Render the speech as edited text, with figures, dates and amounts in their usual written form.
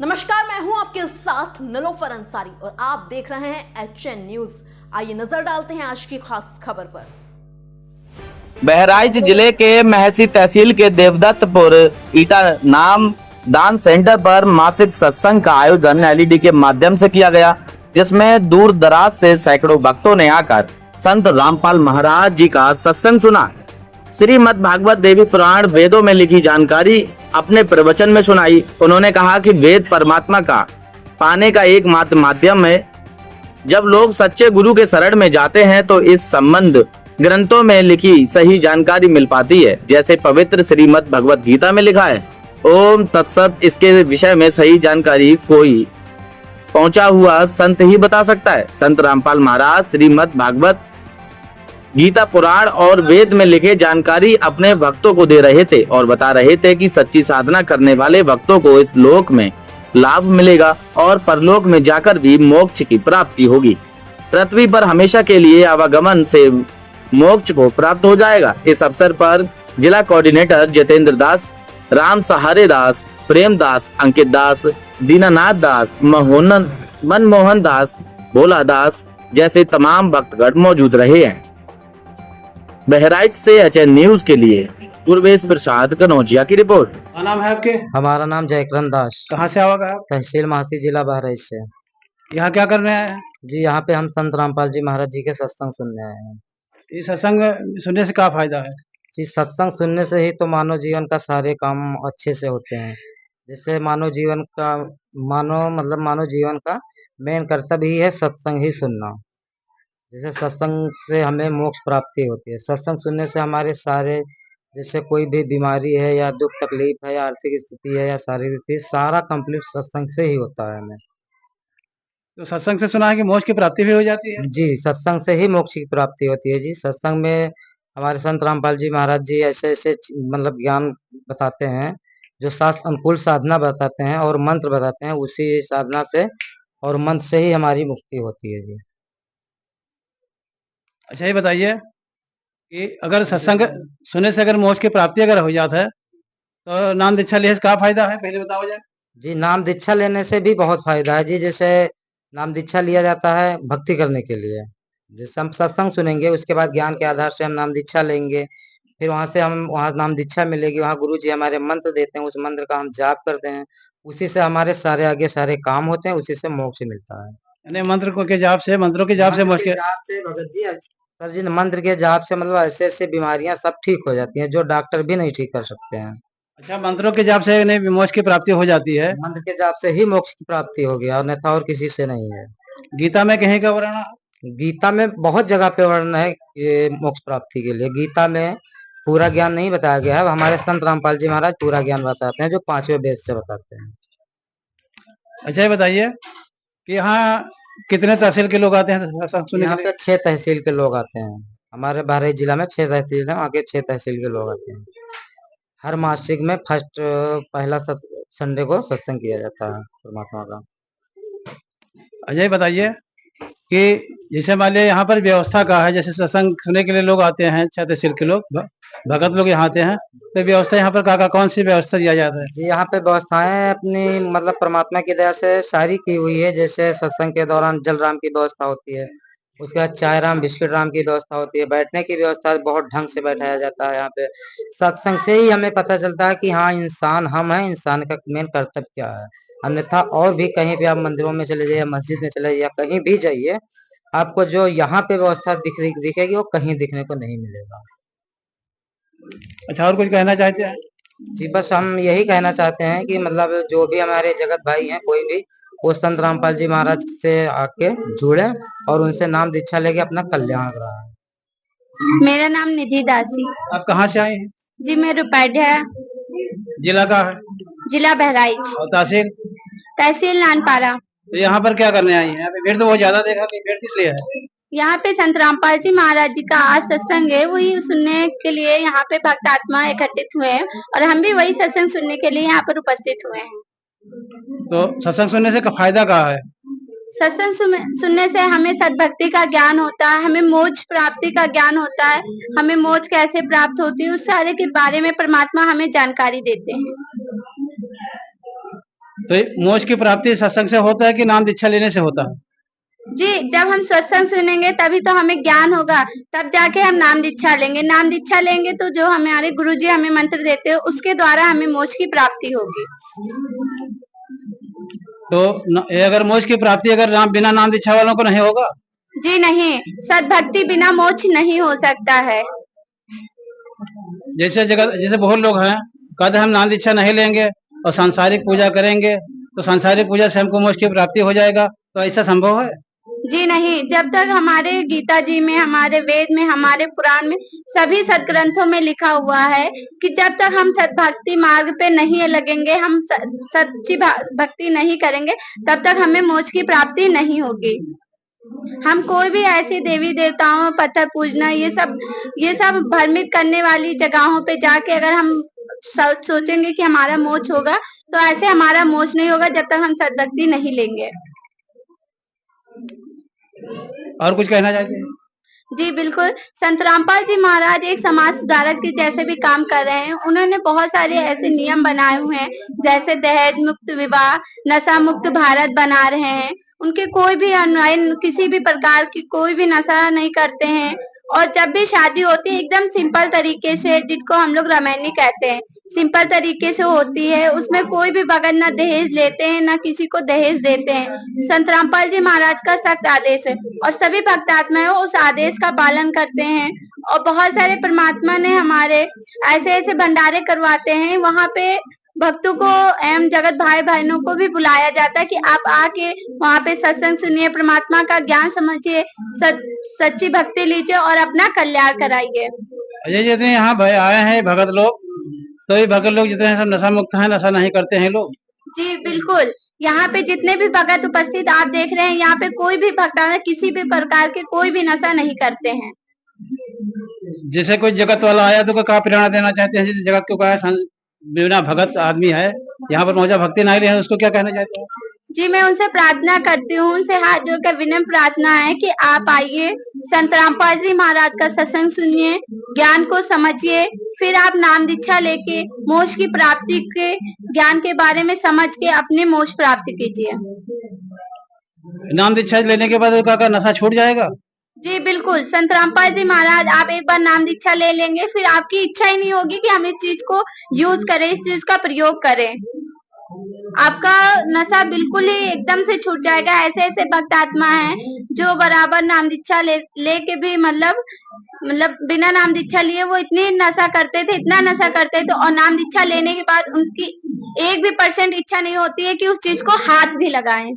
नमस्कार, मैं हूं आपके साथ निलोफर अंसारी और आप देख रहे हैं HN न्यूज। आइए नजर डालते हैं आज की खास खबर पर। बहराइच जिले के महसी तहसील के देवदत्तपुर ईटा नाम दान सेंटर पर मासिक सत्संग का आयोजन LED के माध्यम से किया गया, जिसमें दूर दराज से सैकड़ों भक्तों ने आकर संत रामपाल महाराज जी का सत्संग सुना। श्रीमद् भागवत देवी पुराण वेदों में लिखी जानकारी अपने प्रवचन में सुनाई। उन्होंने कहा कि वेद परमात्मा का पाने का एकमात्र माध्यम है। जब लोग सच्चे गुरु के शरण में जाते हैं तो इस संबंध ग्रंथों में लिखी सही जानकारी मिल पाती है, जैसे पवित्र श्रीमद् भगवत गीता में लिखा है। ओम तत्सत। इसके विषय में सही जानकारी कोई पहुंचा हुआ संत ही बता सकता है। संत रामपाल महाराज श्रीमद् भागवत गीता पुराण और वेद में लिखे जानकारी अपने भक्तों को दे रहे थे और बता रहे थे कि सच्ची साधना करने वाले भक्तों को इस लोक में लाभ मिलेगा और परलोक में जाकर भी मोक्ष की प्राप्ति होगी। पृथ्वी पर हमेशा के लिए आवागमन से मोक्ष को प्राप्त हो जाएगा। इस अवसर पर जिला कोऑर्डिनेटर जितेंद्र दास, राम सहारे दास, प्रेम दास, अंकित दास, दीनानाथ दास, मनमोहन दास, भोला दास जैसे तमाम भक्तगण मौजूद रहे हैं। बहराइच से HN न्यूज के लिए पूर्वेश प्रसाद कनौजिया की रिपोर्ट। क्या नाम है आपके? हमारा नाम जयकरण दास। कहाँ से आवागा आप? तहसील महासी, जिला बहराइच से। यहाँ क्या करने आए हैं? जी, यहाँ पे हम संत रामपाल जी महाराज जी के सत्संग सुनने आए हैं। ये सत्संग सुनने से क्या फायदा है? जी, सत्संग सुनने से ही तो मानव जीवन का सारे काम अच्छे से होते हैं। जिससे मानव जीवन का मेन कर्तव्य ही है सत्संग ही सुनना। जैसे सत्संग से हमें मोक्ष प्राप्ति होती है। सत्संग सुनने से हमारे सारे, जैसे कोई भी बीमारी है या दुख तकलीफ है या आर्थिक स्थिति है या शारीरिक स्थिति, सारा कंप्लीट सत्संग से ही होता है हमें। तो सत्संग से सुना है कि मोक्ष की प्राप्ति भी हो जाती है? जी, सत्संग से ही मोक्ष की प्राप्ति होती है। जी, सत्संग में हमारे संत रामपाल जी महाराज जी ऐसे ऐसे ज्ञान बताते हैं, जो शास्त्र अनुकूल साधना बताते हैं और मंत्र बताते हैं। उसी साधना से और मंत्र से ही हमारी मुक्ति होती है। जी, अच्छा, ये बताइए कि अगर सत्संग सुनने से अगर मोक्ष की प्राप्ति अगर हो जाता है तो नाम दीक्षा लेने से क्या फायदा है, पहले बताओ जाए। जी, नाम दीक्षा लेने से भी बहुत फायदा है। जी, जैसे नाम दीक्षा लिया जाता है भक्ति करने के लिए। जैसे हम सत्संग सुनेंगे, उसके बाद ज्ञान के आधार से हम नाम दीक्षा लेंगे। फिर वहाँ नाम दीक्षा मिलेगी, वहाँ गुरु जी हमारे मंत्र देते हैं, उस मंत्र का हम जाप करते हैं। उसी से हमारे सारे आगे सारे काम होते हैं, उसी से मोक्ष मिलता है। यानी मंत्रों के जाप से मोक्ष के भगत जी, सर जी, मंत्र के जाप से ऐसे ऐसे बीमारियां सब ठीक हो जाती हैं, जो डॉक्टर भी नहीं ठीक कर सकते हैं। अच्छा, मंत्रों के जाप से नहीं मोक्ष की प्राप्ति हो जाती है? मंत्र के जाप से ही मोक्ष की प्राप्ति होगी, और अन्यथा और किसी से नहीं है। गीता में कहीं का वर्णन? गीता में बहुत जगह पे वर्णन है ये मोक्ष प्राप्ति के लिए। गीता में पूरा ज्ञान नहीं बताया गया है। हमारे संत रामपाल जी महाराज पूरा ज्ञान बताते हैं, जो 5वें वेद से बताते हैं। अच्छा, ये बताइए कि यहाँ कितने तहसील के लोग आते हैं सत्संग सुनने यहाँ के लिए? पे 6 तहसील के लोग आते हैं। हमारे बहराइच जिला में 6 तहसील है, आगे 6 तहसील के लोग आते हैं। हर मासिक में पहला संडे को सत्संग किया जाता है परमात्मा का। अच्छा, ये बताइए कि जैसे मान लिया यहाँ पर व्यवस्था का है, जैसे सत्संग सुनने के लिए लोग आते हैं, 6 तहसील के लोग भगत लोग यहाँ आते हैं, तो व्यवस्था यहाँ पर कौन सी व्यवस्था दिया जाता है? जी, यहाँ पे व्यवस्थाएं अपनी परमात्मा की दया से सारी की हुई है। जैसे सत्संग के दौरान जलराम की व्यवस्था होती है, उसके बाद चाय राम बिस्किट राम की व्यवस्था होती है, बैठने की व्यवस्था बहुत ढंग से बैठाया जाता है। यहाँ पे सत्संग से ही हमें पता चलता है कि हाँ, इंसान हम हैं, इंसान का मेन कर्तव्य क्या है। अन्यथा और भी कहीं भी आप मंदिरों में चले जाइए, मस्जिद में चले जाइए या कहीं भी जाइए, आपको जो यहाँ पे व्यवस्था दिखेगी वो कहीं दिखने को नहीं मिलेगा। अच्छा, और कुछ कहना चाहते हैं? जी, बस हम यही कहना चाहते हैं कि जो भी हमारे जगत भाई हैं, कोई भी, वो संत रामपाल जी महाराज से आके जुड़े और उनसे नाम दीक्षा लेके अपना कल्याण कराएं। मेरा नाम निधि दासी। आप कहाँ से आए हैं? जी, मैं रुपैया, जिला का है? जिला बहराइच, और तहसील? तहसील नानपारा। तो यहाँ पर क्या करने आई हैं? यहाँ पे भीड़ तो बहुत ज्यादा देखा, कि भीड़ किस लिए है? यहाँ पे संत रामपाल जी महाराज जी का आज सत्संग है, वही सुनने के लिए यहाँ पे भक्त आत्मा एकत्रित हुए हैं और हम भी वही सत्संग सुनने के लिए यहाँ पर उपस्थित हुए हैं। तो सत्संग सुनने से फायदा क्या है? सत्संग सुनने से हमें सद्भक्ति का ज्ञान होता है, हमें मोक्ष प्राप्ति का ज्ञान होता है, हमें मोक्ष कैसे प्राप्त होती है उस सारे के बारे में परमात्मा हमें जानकारी देते हैं। तो ये मोक्ष की प्राप्ति सत्संग से होता है कि नाम दीक्षा लेने से होता है? जी, जब हम सत्संग सुनेंगे तभी तो हमें ज्ञान होगा, तब जाके हम नाम दीक्षा लेंगे। नाम दीक्षा लेंगे तो जो हमारे गुरुजी हमें मंत्र देते हैं, उसके द्वारा हमें मोक्ष की प्राप्ति होगी। तो ये अगर मोक्ष की प्राप्ति अगर बिना नाम दीक्षा वालों को नहीं होगा? जी नहीं, सद्भक्ति बिना मोक्ष नहीं हो सकता है। जैसे बहुत लोग हैं, कहते हम नाम दीक्षा नहीं लेंगे और सांसारिक पूजा करेंगे तो सांसारिक पूजा से हमको मोक्ष की प्राप्ति हो जाएगा, तो ऐसा संभव है? जी नहीं, जब तक हमारे गीता जी में, हमारे वेद में, हमारे पुराण में, सभी सदग्रंथों में लिखा हुआ है कि जब तक हम सद्भक्ति मार्ग पे नहीं लगेंगे, हम सच्ची भक्ति नहीं करेंगे, तब तक हमें मोक्ष की प्राप्ति नहीं होगी। हम कोई भी ऐसी देवी देवताओं, पत्थर पूजना, ये सब भ्रमित करने वाली जगहों पे जाके अगर हम सोचेंगे कि हमारा मोक्ष होगा, तो ऐसे हमारा मोक्ष नहीं होगा जब तक हम सद्भक्ति नहीं लेंगे। और कुछ कहना चाहते हैं? जी बिल्कुल, संत रामपाल जी महाराज एक समाज सुधारक के जैसे भी काम कर रहे हैं। उन्होंने बहुत सारे ऐसे नियम बनाए हुए हैं, जैसे दहेज मुक्त विवाह, नशा मुक्त भारत बना रहे हैं। उनके कोई भी अनुयायी किसी भी प्रकार की कोई भी नशा नहीं करते हैं, और जब भी शादी होती है एकदम सिंपल तरीके से, जिसको हम लोग रामायणी कहते हैं, सिंपल तरीके से होती है। उसमें कोई भी बगैर ना दहेज लेते हैं, ना किसी को दहेज देते हैं। संत रामपाल जी महाराज का सख्त आदेश है और सभी भक्तात्माएं उस आदेश का पालन करते हैं। और बहुत सारे परमात्मा ने हमारे ऐसे भंडारे करवाते हैं, वहाँ पे भक्तों को एवं जगत भाई बहनों को भी बुलाया जाता है कि आप आके वहाँ पे सत्संग सुनिए, परमात्मा का ज्ञान समझिए, सच्ची भक्ति लीजिए और अपना कल्याण कराइए। अजय जितने यहाँ भाई आए हैं भगत लोग, तो ये भगत लोग जितने हैं सब नशा मुक्त हैं, नशा नहीं करते हैं लोग? जी बिल्कुल, यहाँ पे जितने भी भगत उपस्थित आप देख रहे हैं, यहाँ पे कोई भी भक्त किसी भी प्रकार के कोई भी नशा नहीं करते हैं। जैसे कोई जगत वाला आया तो क्या प्रेरणा देना चाहते हैं? जैसे जगत को बिना भगत आदमी है, यहाँ पर मौजा भक्ति नहीं है, उसको क्या कहना चाहते हैं? जी मैं उनसे प्रार्थना करती हूँ, उनसे हाथ जोड़कर विनम्र प्रार्थना है कि आप आइए, संत रामपाल जी महाराज का सत्संग सुनिए, ज्ञान को समझिए, फिर आप नाम दीक्षा लेके मोक्ष की प्राप्ति के ज्ञान के बारे में समझ के अपने मोक्ष प्राप्ति कीजिए। नाम दीक्षा लेने के बाद क्या नशा छूट जाएगा? जी बिल्कुल, संत रामपाल जी महाराज, आप एक बार नाम दीक्षा ले लेंगे, फिर आपकी इच्छा ही नहीं होगी कि हम इस चीज को यूज करें, इस चीज का प्रयोग करें। आपका नशा बिल्कुल ही एकदम से छूट जाएगा। ऐसे भक्त आत्मा है जो बराबर नाम दीक्षा ले के भी मतलब बिना नाम दीक्षा लिए वो इतनी नशा करते थे, इतना नशा करते थे, और नाम दीक्षा लेने के बाद उनकी 1% इच्छा नहीं होती है कि उस चीज को हाथ भी लगाएं।